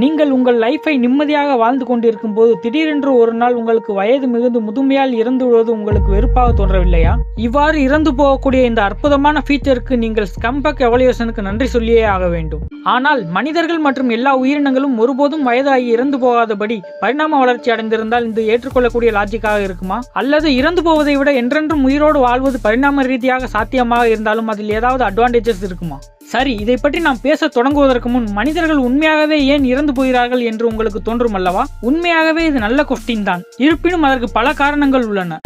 நீங்கள் உங்கள் லைஃபை நிம்மதியாக வாழ்ந்து கொண்டிருக்கும் போது திடீரென்று ஒரு நாள் உங்களுக்கு வயது மிகுந்து முதுமையால் இறந்து விடுவது உங்களுக்கு வெறுப்பாக தோன்றவில்லையா? இவ்வாறு இறந்து போகக்கூடிய இந்த அற்புதமான ஃபீச்சருக்கு நீங்கள் ஸ்கம்பக் எவல்யூஷனுக்கு நன்றி சொல்லியே ஆக வேண்டும். ஆனால் மனிதர்கள் மற்றும் எல்லா உயிரினங்களும் ஒருபோதும் வயதாகி இறந்து போகாதபடி பரிணாம வளர்ச்சி அடைந்திருந்தால் இந்த ஏற்றுக்கொள்ளக்கூடிய லாஜிக்காக இருக்குமா? அல்லது இறந்து போவதை விட என்றென்றும் உயிரோடு வாழ்வது பரிணாம ரீதியாக சாத்தியமாக இருந்தாலும் அதில் ஏதாவது அட்வான்டேஜஸ் இருக்குமா? சரி, இதை பற்றி நாம் பேச தொடங்குவதற்கு முன் மனிதர்கள் உண்மையாகவே ஏன் இறந்து போகிறார்கள் என்று உங்களுக்கு தோன்றும் அல்லவா? உண்மையாகவே இது நல்ல கொஸ்டின் தான். இருப்பினும் அதற்கு பல காரணங்கள் உள்ளன.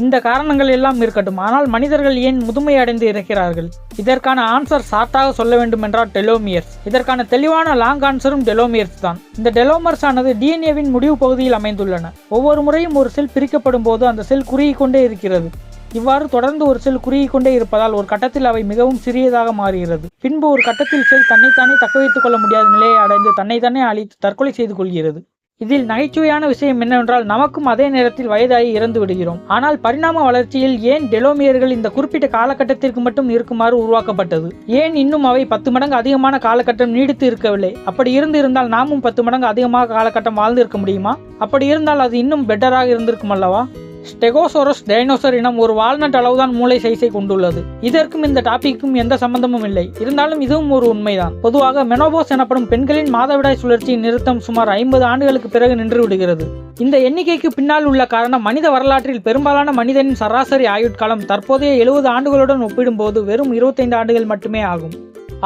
இந்த காரணங்கள் எல்லாம் இருக்கட்டும், ஆனால் மனிதர்கள் ஏன் முதுமை அடைந்து இருக்கிறார்கள்? இதற்கான ஆன்சர் ஷார்ட்டாக சொல்ல வேண்டும் என்றால் டெலோமியர்ஸ். இதற்கான தெளிவான லாங் ஆன்சரும் டெலோமியர்ஸ் தான். இந்த டெலோமர்ஸ் ஆனது டிஎன்ஏவின் முடிவு பகுதியில் அமைந்துள்ளன. ஒவ்வொரு முறையும் ஒரு செல் பிரிக்கப்படும் போது அந்த செல் குறுகிக் கொண்டே இருக்கிறது. இவ்வாறு தொடர்ந்து ஒரு செல் குறுகிக் கொண்டே இருப்பதால் ஒரு கட்டத்தில் அவை மிகவும் சிறியதாக மாறுகிறது. பின்பு ஒரு கட்டத்தில் செல் தன்னைத்தானே தக்க வைத்துக் கொள்ள முடியாத நிலையை அடைந்து தன்னைத்தானே அழித்து தற்கொலை செய்து கொள்கிறது. இதில் நகைச்சுவையான விஷயம் என்னவென்றால் நமக்கும் அதே நேரத்தில் வயதாகி இறந்து விடுகிறோம். ஆனால் பரிணாம வளர்ச்சியில் ஏன் டெலோமியர்கள் இந்த குறிப்பிட்ட காலகட்டத்திற்கு மட்டும் இருக்குமாறு உருவாக்கப்பட்டது? ஏன் இன்னும் அவை 10 மடங்கு அதிகமான காலகட்டம் நீடித்து இருக்கவில்லை? அப்படி இருந்தால் நாமும் 10 மடங்கு அதிகமாக காலகட்டம் வாழ்ந்து இருக்க முடியுமா? அப்படி இருந்தால் அது இன்னும் பெட்டராக இருந்திருக்கும் அல்லவா? ஸ்டெகோசோரஸ் டைனோசர் இனம் ஒரு வால்நட் அளவுதான் மூளை சைஸை கொண்டுள்ளது. இதற்கும் இந்த டாபிக்கும் எந்த சம்பந்தமும் இல்லை. இருந்தாலும் இதுவும் ஒரு உண்மைதான். பொதுவாக மெனோபோஸ் எனப்படும் பெண்களின் மாதவிடாய் சுழற்சியின் நிறுத்தம் சுமார் 50 ஆண்டுகளுக்கு பிறகு நின்று விடுகிறது. இந்த எண்ணிக்கைக்கு பின்னால் உள்ள காரணம் மனித வரலாற்றில் பெரும்பாலான மனிதனின் சராசரி ஆயுட்காலம் தற்போதைய 70 ஆண்டுகளுடன் ஒப்பிடும்போது வெறும் 25 ஆண்டுகள் மட்டுமே ஆகும்.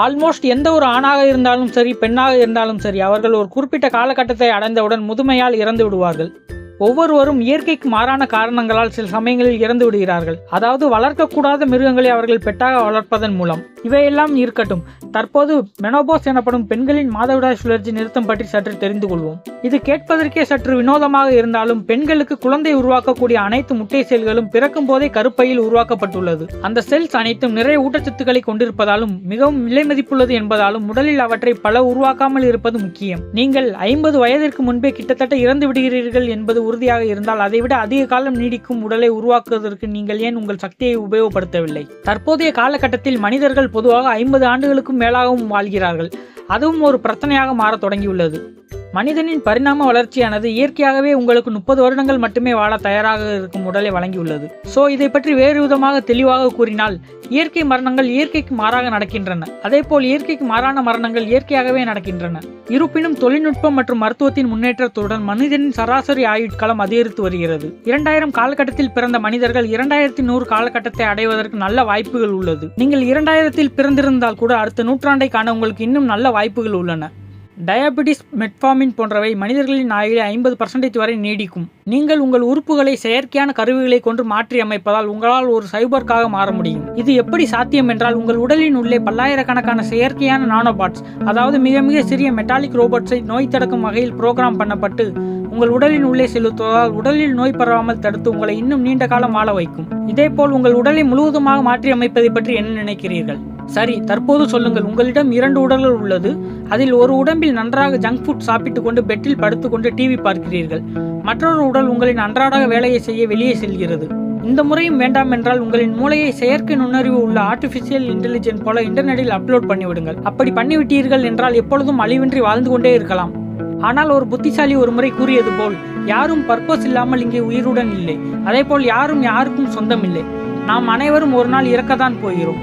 ஆல்மோஸ்ட் எந்த ஒரு ஆணாக இருந்தாலும் சரி, பெண்ணாக இருந்தாலும் சரி, அவர்கள் ஒரு குறிப்பிட்ட காலகட்டத்தை அடைந்தவுடன் முதுமையால் இறந்து விடுவார்கள். ஒவ்வொருவரும் இயற்கைக்கு மாறான காரணங்களால் சில சமயங்களில் இறந்து விடுகிறார்கள். அதாவது வளர்க்கக்கூடாத மிருகங்களை அவர்கள் பெட்டாக வளர்ப்பதன் மூலம். இவையெல்லாம் இருக்கட்டும், தற்போது மெனோபோஸ் எனப்படும் பெண்களின் மாதவிடாய் சுழற்சி நிறுத்தம் பற்றி சற்று தெரிந்து கொள்வோம். இது கேட்பதற்கே சற்று வினோதமாக இருந்தாலும் பெண்களுக்கு குழந்தை உருவாக்கக்கூடிய அனைத்து முட்டை செல்களும் பிறக்கும் போதே கருப்பையில் உருவாக்கப்பட்டுள்ளது. அந்த செல்ஸ் அனைத்தும் நிறைய ஊட்டச்சத்துக்களை கொண்டிருப்பதாலும் மிகவும் விலை மதிப்புள்ளது என்பதாலும் உடலில் அவற்றை பல உருவாக்காமல் இருப்பது முக்கியம். நீங்கள் 50 வயதிற்கு முன்பே கிட்டத்தட்ட இறந்து விடுகிறீர்கள் என்பது உறுதியாக இருந்தால் அதைவிட அதிக காலம் நீடிக்கும் உடலை உருவாக்குவதற்கு நீங்கள் ஏன் உங்கள் சக்தியை உபயோகப்படுத்தவில்லை? தற்போதைய காலகட்டத்தில் மனிதர்கள் பொதுவாக 50 ஆண்டுகளுக்கும் மேலாகவும் வாழ்கிறார்கள். அதுவும் ஒரு பிரச்சனையாக மாறத் தொடங்கியுள்ளது. மனிதனின் பரிணாம வளர்ச்சியானது இயற்கையாகவே உங்களுக்கு 30 வருடங்கள் மட்டுமே வாழ தயாராக இருக்கும் உடலை வழங்கியுள்ளது. இதை பற்றி வேறு விதமாக தெளிவாக கூறினால், இயற்கை மரணங்கள் இயற்கைக்கு மாறாக நடக்கின்றன. அதேபோல் இயற்கைக்கு மாறான மரணங்கள் இயற்கையாகவே நடக்கின்றன. இருப்பினும் தொழில்நுட்பம் மற்றும் மருத்துவத்தின் முன்னேற்றத்துடன் மனிதனின் சராசரி ஆயுட்காலம் அதிகரித்து வருகிறது. 2000 காலகட்டத்தில் பிறந்த மனிதர்கள் 2100 காலகட்டத்தை அடைவதற்கு நல்ல வாய்ப்புகள் உள்ளது. நீங்கள் 2000 பிறந்திருந்தால் கூட அடுத்த நூற்றாண்டை காண உங்களுக்கு இன்னும் நல்ல வாய்ப்புகள் உள்ளன. டயபெட்டிஸ், மெட்ஃபார்மின் போன்றவை மனிதர்களின் ஆயுளை 50% வரை நீடிக்கும். நீங்கள் உங்கள் உறுப்புகளை செயற்கையான கருவிகளை கொண்டு மாற்றி அமைப்பதால் உங்களால் ஒரு சைபர்க்காக மாற முடியும். இது எப்படி சாத்தியம் என்றால், உங்கள் உடலின் உள்ளே பல்லாயிரக்கணக்கான செயற்கையான நானோபாட்ஸ், அதாவது மிக மிக சிறிய மெட்டாலிக் ரோபோட்ஸை நோய் தடுக்கும் வகையில் புரோகிராம் பண்ணப்பட்டு உங்கள் உடலின் உள்ளே செலுத்துவதால் உடலில் நோய் பரவாமல் தடுத்து உங்களை இன்னும் நீண்ட காலம் வாழ வைக்கும். இதேபோல் உங்கள் உடலை முழுவதுமாக மாற்றி அமைப்பதை பற்றி என்ன நினைக்கிறீர்கள்? சரி, தற்போது சொல்லுங்கள். உங்களிடம் 2 உடல்கள் உள்ளது. அதில் ஒரு உடம்பில் நன்றாக ஜங்க் ஃபுட் சாப்பிட்டுக் கொண்டு பெட்டில் படுத்துக்கொண்டு டிவி பார்க்கிறீர்கள். மற்றொரு உடல் உங்களின் அன்றாட வேலையை செய்ய வெளியே செல்கிறது. இந்த முறையும் வேண்டாம் என்றால் உங்களின் மூளையை செயற்கை நுண்ணறிவு உள்ள ஆர்டிபிஷியல் இன்டெலிஜென்ஸ் போல இன்டர்நெட்டில் அப்லோட் பண்ணிவிடுங்கள். அப்படி பண்ணிவிட்டீர்கள் என்றால் எப்பொழுதும் அழிவின்றி வாழ்ந்து கொண்டே இருக்கலாம். ஆனால் ஒரு புத்திசாலி ஒரு முறை கூறியது போல், யாரும் பர்பஸ் இல்லாமல் இங்கே உயிருடன் இல்லை. அதேபோல் யாரும் யாருக்கும் சொந்தம் இல்லை. நாம் அனைவரும் ஒரு நாள் இறக்கத்தான் போகிறோம்.